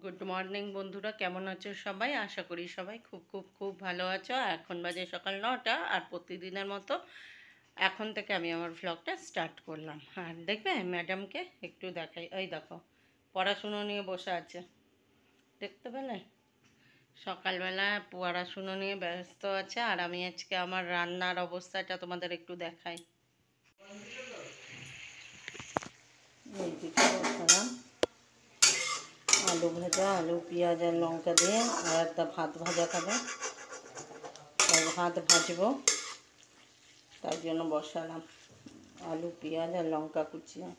Good morning বন্ধুরা, কেমন আছো সবাই? আশা করি সবাই খুব খুব খুব ভালো আছো। এখন বাজে সকাল 9টা, আর প্রতিদিনের মতো এখন থেকে আমি আমার ভ্লগটা স্টার্ট করলাম। আর দেখবে ম্যাডামকে একটু দেখাই, এই দেখো পড়াশুনো নিয়ে বসে আছে, দেখতে পেলে? সকালবেলা পড়াশুনো নিয়ে ব্যস্ত আছে, আর আমি আজকে আমার রান্নার অবস্থাটা তোমাদের একটু দেখাই। এই দিকে বসালাম আলু ভাজা, আলু পেঁয়াজ আর লঙ্কা দিয়ে, আর একটা ভাত ভাজা খাবে, তাই ভাত ভাজবো, তাই জন্য বসালাম আলু পেঁয়াজ আর লঙ্কা কুচিয়ে।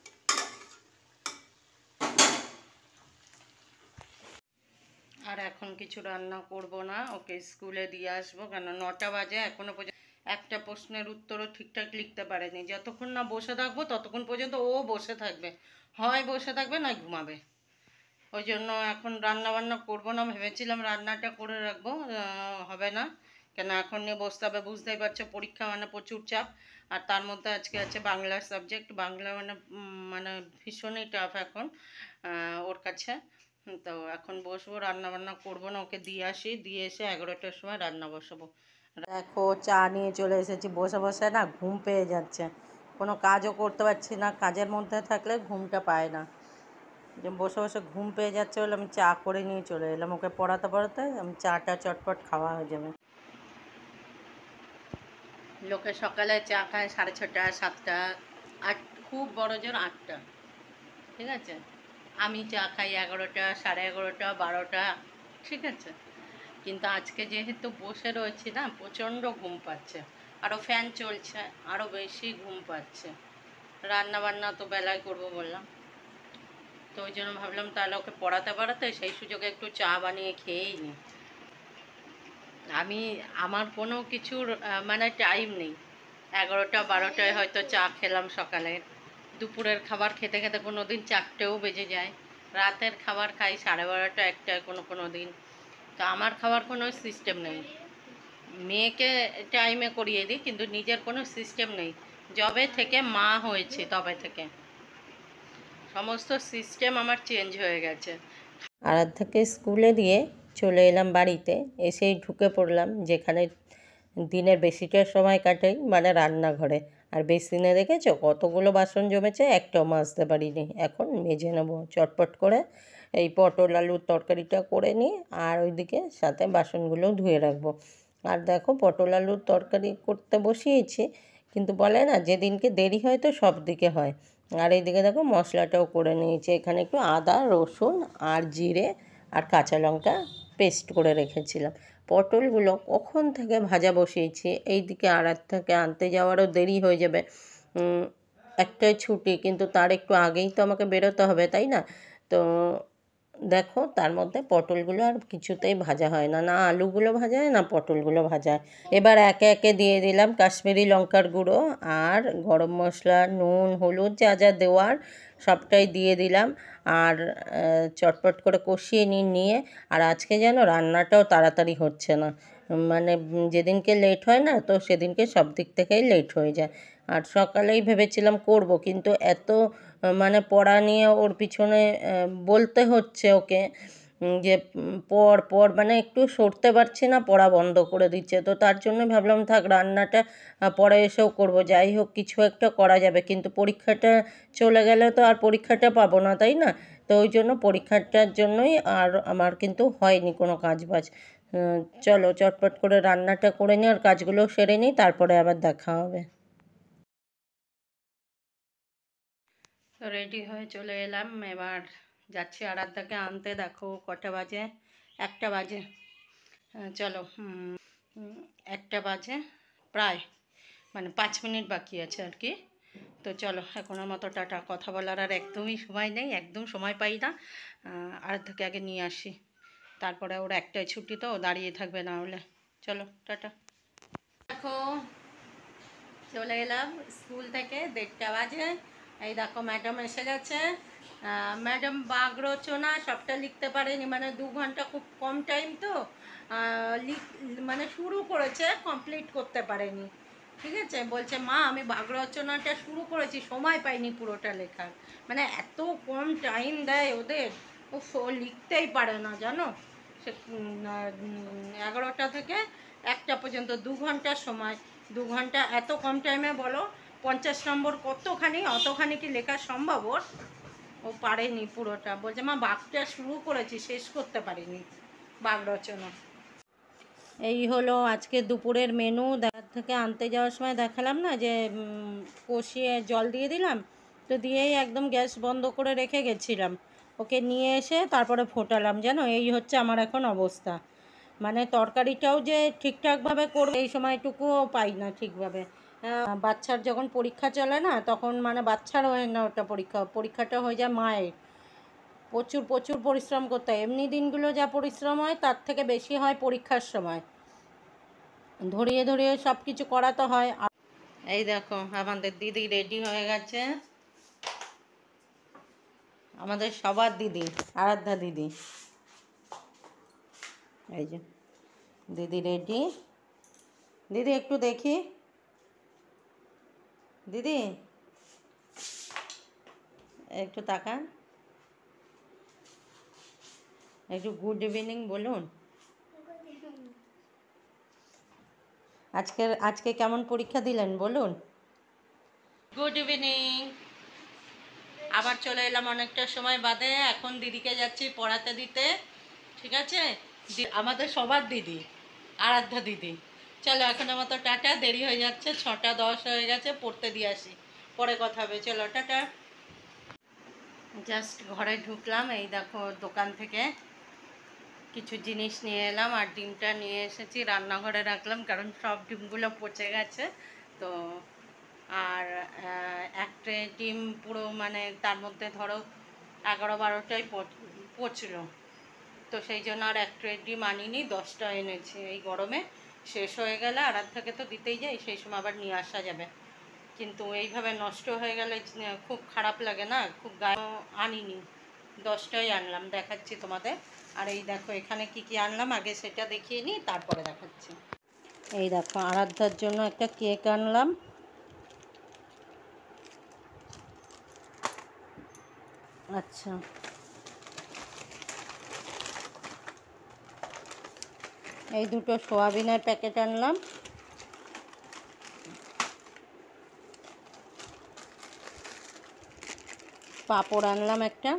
আর এখন কিছু রান্না করব না, ওকে স্কুলে দিয়ে আসবো, কেন 9টা বাজে, এখনো পর্যন্ত একটা প্রশ্নের উত্তরও ঠিকঠাক লিখতে পারেনি। যতক্ষণ না বসে থাকবো ততক্ষণ পর্যন্ত ও বসে থাকবে, হয় বসে থাকবে নয় ঘুমাবে। ওই জন্য এখন রান্না বান্না করবো না, ভেবেছিলাম রান্নাটা করে রাখবো, হবে না, কেন এখন নিয়ে বসতে হবে। বুঝতেই পারছো পরীক্ষা মানে প্রচুর চাপ, আর তার মধ্যে আজকে আছে বাংলার সাবজেক্ট। বাংলা মানে ভীষণই টাফ এখন ওর কাছে। তো এখন বসবো, রান্না বান্না করবো না, ওকে দিয়ে আসি, দিয়ে এসে 11টার সময় রান্না বসাবো। দেখো চা নিয়ে চলে এসেছি, বসে বসে না ঘুম পেয়ে যাচ্ছে, কোনো কাজও করতে পারছি না, কাজের মধ্যে থাকলে ঘুমটা পায় না, যে বসে বসে ঘুম পেয়ে যাচ্ছে বলে আমি চা করে নিয়ে চলে এলাম। ওকে পড়াতে পড়াতে আমি চাটা চটপট খাওয়া হয়ে যাবে। লোকে সকালে চা খায় 6:30 7টা, 8, খুব বড় জোর 8টা, ঠিক আছে। আমি চা খাই 11টা, 11:30, 12টা, ঠিক আছে। কিন্তু আজকে যেহেতু বসে রয়েছি না, প্রচণ্ড ঘুম পাচ্ছে, আরও ফ্যান চলছে, আরও বেশি ঘুম পাচ্ছে। রান্না বান্না তো বেলায় করবো বললাম, তো ওই জন্য ভাবলাম তাহলে ওকে পড়াতে পড়াতে সেই সুযোগে একটু চা বানিয়ে খেয়েই নিই। আমি আমার কোনো কিছুর মানে টাইম নেই। 11টা 12টায় হয়তো চা খেলাম সকালে, দুপুরের খাবার খেতে খেতে কোনো দিন 4টেও বেজে যায়, রাতের খাবার খাই 12:30 1টায় কোনো কোনো দিন। তো আমার খাওয়ার কোনো সিস্টেম নেই। মেয়েকে টাইমে করিয়ে দিই, কিন্তু নিজের কোনো সিস্টেম নেই। যবে থেকে মা হয়েছে তবে থেকে সমস্ত সিস্টেম আমার চেঞ্জ হয়ে গেছে। আরাধ্যাকে স্কুলে দিয়ে চলে এলাম বাড়িতে, এসেই ঢুকে পড়লাম যেখানে দিনের বেশিটা সময় কাটাই, মানে রান্নাঘরে। আর বেসিনে দেখেছো কতগুলো বাসন জমেছে, একটাও মাজতে পারিনি, এখন মেজে নেবো চটপট করে। এই পটল আলুর তরকারিটা করে নিই, আর ওইদিকে সাথে বাসনগুলোও ধুয়ে রাখবো। আর দেখো পটল আলুর তরকারি করতে বসিয়েছি, কিন্তু বলে না যেদিনকে দেরি হয় তো সব দিকে হয়। আর এইদিকে দেখো মশলাটাও করে নিয়েছি, এখানে একটু আদা রসুন আর জিরে আর কাঁচা লঙ্কা পেস্ট করে রেখেছিলাম। পটলগুলো কখন থেকে ভাজা বসিয়েছি, এইদিকে থেকে আনতে যাওয়ারও দেরি হয়ে যাবে। একটাই ছুটি, কিন্তু তার একটু আগেই তো আমাকে বেরোতে হবে, তাই না? তো দেখো তার মধ্যে পটলগুলো আর কিছুতেই ভাজা হয় না, না আলুগুলো ভাজা হয় না পটলগুলো ভাজা হয়। এবার একে একে দিয়ে দিলাম কাশ্মীরি লঙ্কার গুঁড়ো আর গরম মশলা, নুন হলুদ যা যা দেওয়ার সবটাই দিয়ে দিলাম। আর চটপট করে কষিয়ে নিয়ে, আর আজকে যেন রান্নাটাও তাড়াতাড়ি হচ্ছে না, মানে যেদিনকে লেট হয় না তো সেদিনকে সব দিক থেকেই লেট হয়ে যায়। আর সকালেই ভেবেছিলাম করব, কিন্তু এত মানে পড়া নিয়ে ওর পিছনে বলতে হচ্ছে ওকে, যে পর মানে একটু সরতে পারছি না, পড়া বন্ধ করে দিচ্ছে। তো তার জন্য ভাবলাম থাক রান্নাটা পরে এসেও করব, যাই হোক কিছু একটা করা যাবে, কিন্তু পরীক্ষাটা চলে গেলে তো আর পরীক্ষাটা পাবো না, তাই না? তো ওই জন্য পরীক্ষাটার জন্যই আর আমার কিন্তু হয়নি কোনো কাজ বাজ। চলো চটপট করে রান্নাটা করে নিই আর কাজগুলো সেরে নিই, তারপরে আবার দেখা হবে। তো রেডি হয়ে চলে এলাম, এবার যাচ্ছি আরাধ্যাকে আনতে। দেখো কটা বাজে, 1টা বাজে। চলো 1টা বাজে প্রায়, মানে 5 মিনিট বাকি আছে আর কি। তো চলো এখনের মতো টাটা, কথা বলার আর একদমই সময় নেই, একদম সময় পাই না। আরাধ্যাকে আগে নিয়ে আসি, তারপরে ওর 1টায় ছুটি, তো দাঁড়িয়ে থাকবে না হলে। চলো টাটা। দেখো চলে এলাম স্কুল থেকে, 1:30 বাজে। এই দেখো ম্যাডাম এসে গেছে। ম্যাডাম বাঘ রচনা সবটা লিখতে পারেনি, মানে 2 ঘন্টা খুব কম টাইম তো, মানে শুরু করেছে, কমপ্লিট করতে পারেনি, ঠিক আছে। বলছে মা আমি বাঘ রচনাটা শুরু করেছি, সময় পাইনি পুরোটা লেখার, মানে এত কম টাইম দেয় ওদের। ও লিখতেই পারে না জানো, সে 11টা থেকে 1টা পর্যন্ত 2 ঘন্টার সময়, 2 ঘন্টা এত কম টাইমে বলো 50 নম্বর কতখানি, অতখানি কি লেখা সম্ভব ওর? ও পারেনি পুরোটা, বলছে মা বাঘটা শুরু করেছি শেষ করতে পারিনি বাঘ রচনা। এই হলো আজকে দুপুরের মেনু। দাঁড় থেকে আনতে যাওয়ার সময় দেখালাম না যে কষিয়ে জল দিয়ে দিলাম, তো দিয়েই একদম গ্যাস বন্ধ করে রেখে গেছিলাম। ওকে নিয়ে এসে তারপরে ফোটালাম, জানো এই হচ্ছে আমার এখন অবস্থা। মানে তরকারিটাও যে ঠিকঠাকভাবে করবো এই সময়টুকুও পাই না ঠিকভাবে। বাচ্চার যখন পরীক্ষা চলে না, তখন মানে বাচ্চার হয় না ওটা, পরীক্ষাটা হয়ে যায় মায়ের। প্রচুর প্রচুর পরিশ্রম করতে হয়, এমনি দিনগুলো যা পরিশ্রম হয় তার থেকে বেশি হয় পরীক্ষার সময়। ধরিয়ে ধরিয়ে সব কিছু করাতে হয়। এই দেখো আমাদের দিদি রেডি হয়ে গেছে, আমাদের সবার দিদি, আরাধ্যা দিদি। এই যে দিদি রেডি। দিদি একটু দেখি, দিদি একটু তাকান, একটু গুড ইভিনিং বলুন। আজকে কেমন পরীক্ষা দিলেন বলুন। Good evening. আবার চলে এলাম অনেকটা সময় বাদে, এখন দিদিকে যাচ্ছি পড়াতে দিতে, ঠিক আছে? আমাদের সবার দিদি, আরাধ্যা দিদি। চলো এখন আমার তো টাটা, দেরি হয়ে যাচ্ছে, 6টা 10 হয়ে গেছে, পড়তে দিয়ে আসি, পরে কথা হবে, চলো টাটা। জাস্ট ঘরে ঢুকলাম, এই দেখো দোকান থেকে কিছু জিনিস নিয়ে এলাম, আর ডিমটা নিয়ে এসেছি রান্নাঘরে রাখলাম, কারণ সব ডিমগুলো পচে গেছে তো। আর এক ট্রে ডিম পুরো মানে তার মধ্যে ধরো 11-12টাই পচলো, তো সেই জন্য আর এক ট্রে ডিম আনিনি, 10টা এনেছি। এই গরমে শেষ হয়ে গেলে আরাধ্যাকে তো দিতেই যাই, সেই সময় আবার নিয়ে আসা যাবে, কিন্তু এইভাবে নষ্ট হয়ে গেলে খুব খারাপ লাগে না, খুব গায়ে আনিনি, 10টাই আনলাম, দেখাচ্ছি তোমাদের। আর এই দেখো এখানে কি কি আনলাম, আগে সেটা দেখিয়ে নিই তারপরে দেখাচ্ছি। এই দেখো আরাধ্যার জন্য একটা কেক আনলাম, আচ্ছা এই দুটো সোয়াবিনের প্যাকেট আনলাম, পাঁপড় আনলাম একটা,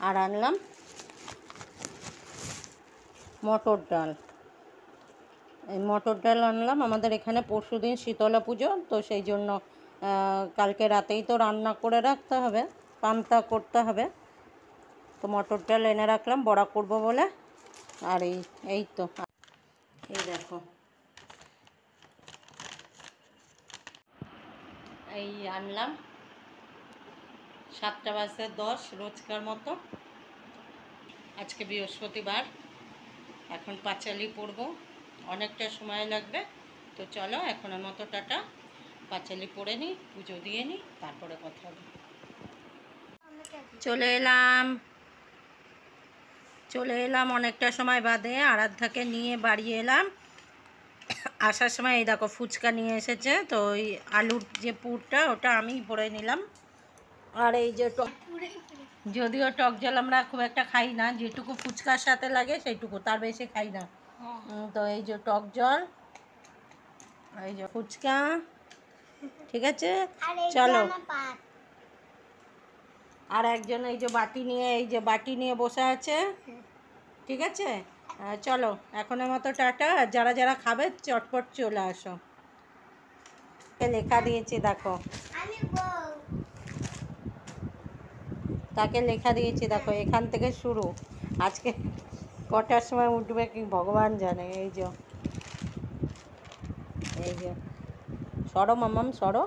আর আনলাম মটর ডাল। এই মটর ডাল আনলাম, আমাদের এখানে পরশুদিন শীতলা পুজো, তো সেই জন্য কালকে রাতেই তো রান্না করে রাখতে হবে, পান্তা করতে হবে, তো মটর ডাল এনে রাখলাম বড়া করব বলে। আর এই তো এই দেখো এই আনলাম 7:10 রোজকার মতো। আজকে বৃহস্পতিবার, এখন পাঁচালি পড়ব, অনেকটা সময় লাগবে, তো চলো এখনের মতো টাটা, পাঁচালি পড়ে নিই, পুজো দিয়ে নিই, তারপরে কথা হবে। চলে এলাম অনেকটা সময় বাদে, আরাধ্যাকে নিয়ে বাড়ি এলাম। আসার সময় এই দেখো ফুচকা নিয়ে এসেছে, তো ওই আলুর যে পুরটা ওটা আমিই ভরে নিলাম। আর এই যে যদিও টক জল আমরা খুব একটা খাই না, যেটুকু ফুচকার সাথে লাগে সেইটুকু, তার বেশি খাই না, তো এই যে টক জল, এই যে ফুচকা, ঠিক আছে চলো। আর একজন এই যে বাটি নিয়ে বসে আছে, ঠিক আছে চলো এখনের মতো টাটা। আর যারা যারা খাবে চটপট চলে আসো। লেখা দিয়েছি দেখো, তাকে লেখা দিয়েছি দেখো, এখান থেকে শুরু, আজকে কটার সময় উঠবে কি ভগবান জানে। এই যে সরো মামাম সরো,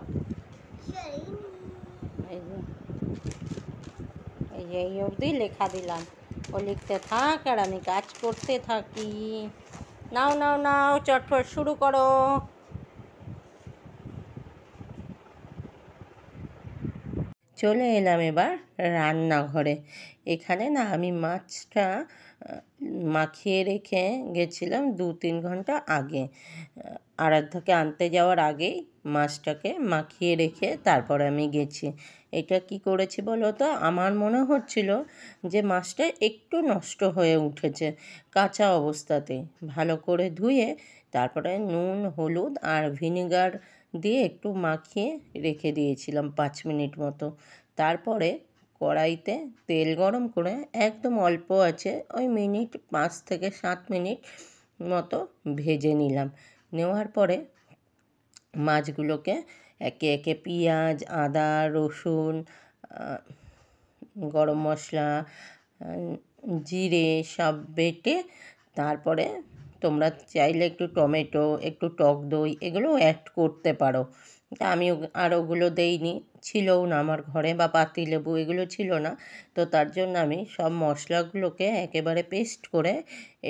এই অবধি লেখা দিলাম, ও লিখতে থাক আর আমি কাজ করতে থাকি। নাও নাও নাও চটপট শুরু করো। চলে এলাম এবার রান্নাঘরে। এখানে না আমি মাছটা মাখিয়ে রেখে গেছিলাম 2-3 ঘন্টা আগে। আরাধ্যাকে আনতে যাওয়ার আগেই মাছটাকে মাখিয়ে রেখে তারপরে আমি গেছি। এটা কি করেছি বলো তো, আমার মনে হচ্ছিল যে মাছটা একটু নষ্ট হয়ে উঠেছে কাঁচা অবস্থাতেই। ভালো করে ধুয়ে তারপরে নুন, হলুদ আর ভিনেগার দিয়ে একটু মাখিয়ে রেখে দিয়েছিলাম 5 মিনিট মতো। তারপরে কড়াইতে তেল গরম করে একদম অল্প আছে ওই 5 থেকে 7 মিনিট মতো ভেজে নিলাম। নেওয়ার পরে মাছগুলোকে একে একে পেঁয়াজ, আদা, রসুন, গরম মশলা, জিরে সব বেটে তারপরে তোমরা চাইলে একটু টমেটো, একটু টক দই এগুলো অ্যাড করতে পারো। তা আমি আর ওগুলো দেইনি, ছিলও না আমার ঘরে, বা পাতিলেবু এগুলো ছিল না। তো তার জন্য আমি সব মশলাগুলোকে একেবারে পেস্ট করে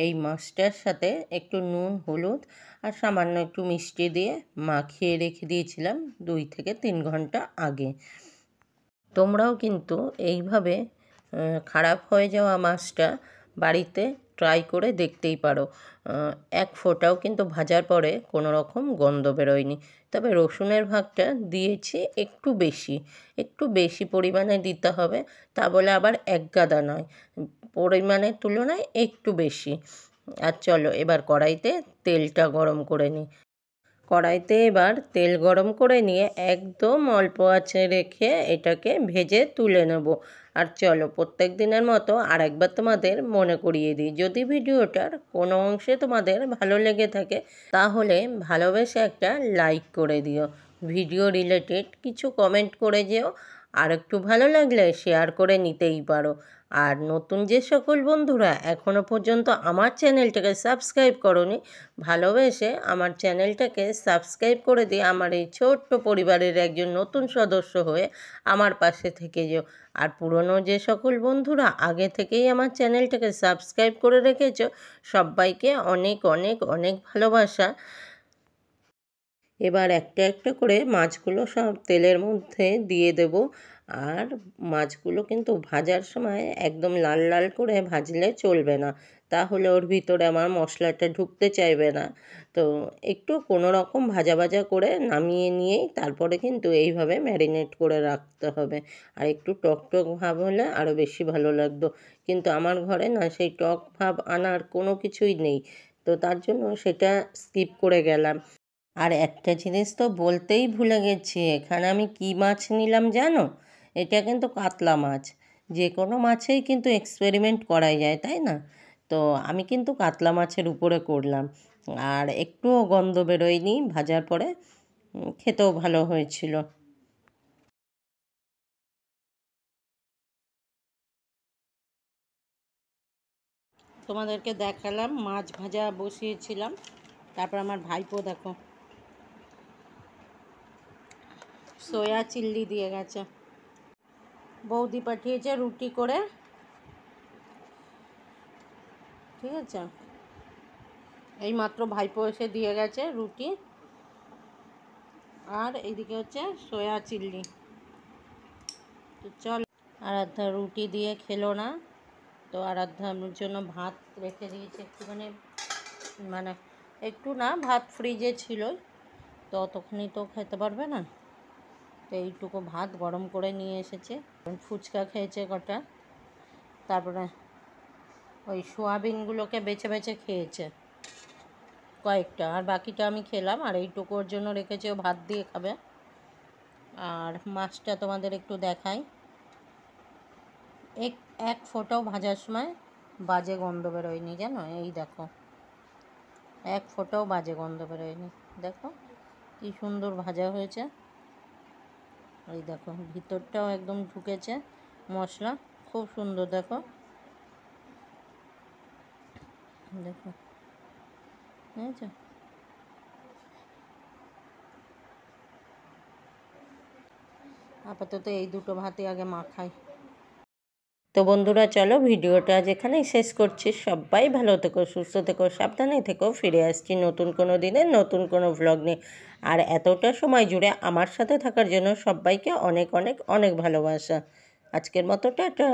এই মাছটার সাথে একটু নুন, হলুদ আর সামান্য একটু মিষ্টি দিয়ে মাখিয়ে রেখে দিয়েছিলাম 2 থেকে 3 ঘন্টা আগে। তোমরাও কিন্তু এইভাবে খারাপ হয়ে যাওয়া মাছটা বাড়িতে ট্রাই করে দেখতেই পারো। এক ফোঁটাও কিন্তু ভাজার পরে কোনো রকম গন্ধ বেরোয়নি। তবে রসুনের ভাগটা দিয়েছি একটু বেশি পরিমাণে দিতে হবে, তা বলে আবার একগাদা নয়, পরিমাণের তুলনায় একটু বেশি। আর চলো এবার কড়াইতে তেলটা গরম করে নিই। কড়াইতে এবার তেল গরম করে নিয়ে একদম অল্প আঁচে রেখে এটাকে ভেজে তুলে নেব। আর চলো প্রত্যেক দিনের মতো আরেকবার তোমাদের মনে করিয়ে দিই, যদি ভিডিওটার কোনো অংশে তোমাদের ভালো লেগে থাকে তাহলে ভালোবেসে একটা লাইক করে দিও, ভিডিও রিলেটেড কিছু কমেন্ট করে যেও, আর একটু ভালো লাগলে শেয়ার করে নিতেই পারো। আর নতুন যে সকল বন্ধুরা এখনও পর্যন্ত আমার চ্যানেলটাকে সাবস্ক্রাইব করোনি, ভালোবেসে আমার চ্যানেলটাকে সাবস্ক্রাইব করে দিয়ে আমার এই ছোট্ট পরিবারের একজন নতুন সদস্য হয়ে আমার পাশে থেকে যেও। আর পুরনো যে সকল বন্ধুরা আগে থেকেই আমার চ্যানেলটাকে সাবস্ক্রাইব করে রেখেছো, সবাইকে অনেক অনেক অনেক ভালোবাসা। এবার একটা একটা করে মাছগুলো সব তেলের মধ্যে দিয়ে দেব। আর মাছগুলো কিন্তু ভাজার সময় একদম লাল লাল করে ভাজলে চলবে না, তাহলে ওর ভিতরে আমার মশলাটা ঢুকতে চাইবে না। তো একটু কোনো রকম ভাজা ভাজা করে নামিয়ে নিয়েই তারপরে কিন্তু এইভাবে ম্যারিনেট করে রাখতে হবে। আর একটু টক টক ভাব হলে আরও বেশি ভালো লাগতো, কিন্তু আমার ঘরে না সেই টক ভাব আনার কোনো কিছুই নেই, তো তার জন্য সেটা স্কিপ করে গেলাম। আর একটা জিনিস তো বলতেই ভুলে গেছি, এখানে আমি কী মাছ নিলাম জানো? এটা কিন্তু কাতলা মাছ। যে কোনো মাছেই কিন্তু এক্সপেরিমেন্ট করাই যায়, তাই না? তো আমি কিন্তু কাতলা মাছের উপরে করলাম, আর একটুও গন্ধ বেরোয়নি ভাজার পরে, খেতেও ভালো হয়েছিল। তোমাদেরকে দেখালাম মাছ ভাজা বসিয়েছিলাম, তারপর আমার ভাইপো দেখো সোয়া চিল্লি দিয়ে গেছে। বৌদি পাঠিয়েছে রুটি করে, ঠিক আছে? এই মাত্র ভাইপো এসে দিয়ে গেছে রুটি, আর এইদিকে হচ্ছে সোয়া চিল্লি। তো চল, আরাধ্যা রুটি দিয়ে খেলো না, তো আরাধ্যার জন্য ভাত রেখে দিয়েছে একটুখানি, মানে একটু না, ভাত ফ্রিজে ছিল, তো অতক্ষণই তো খেতে পারবে না, তো এইটুকু ভাত গরম করে নিয়ে এসেছে। ফুচকা খেয়েছে কটা, তারপরে ওই সোয়াবিনগুলোকে বেছে বেছে খেয়েছে কয়েকটা, আর বাকিটা আমি খেলাম, আর এইটুকু ওর জন্য রেখেছে, ও ভাত দিয়ে খাবে। আর মাছটা তোমাদের একটু দেখাই, এক ফোঁটাও ভাজার সময় বাজে গন্ধ বেরোয়নি, জানো? এই দেখো, এক ফোঁটাও বাজে গন্ধ বেরোয়নি, দেখো কি সুন্দর ভাজা হয়েছে। এই দেখো ভিতরটাও একদম ঢুকেছে মশলা, খুব সুন্দর, দেখো দেখো, বুঝেছো? আপাতত এই দুটো ভাতই আগে মাখাই। তো বন্ধুরা চলো ভিডিওটা যেখানেই শেষ করছি, সবাই ভালো থেকো, সুস্থ থেকো, সাবধানে থেকো। ফিরে আসছি নতুন কোনো দিনে নতুন কোনো ভ্লগ নিয়ে। আর এতটা সময় জুড়ে আমার সাথে থাকার জন্য সবাইকে অনেক অনেক অনেক ভালোবাসা। আজকের মতো টাটা।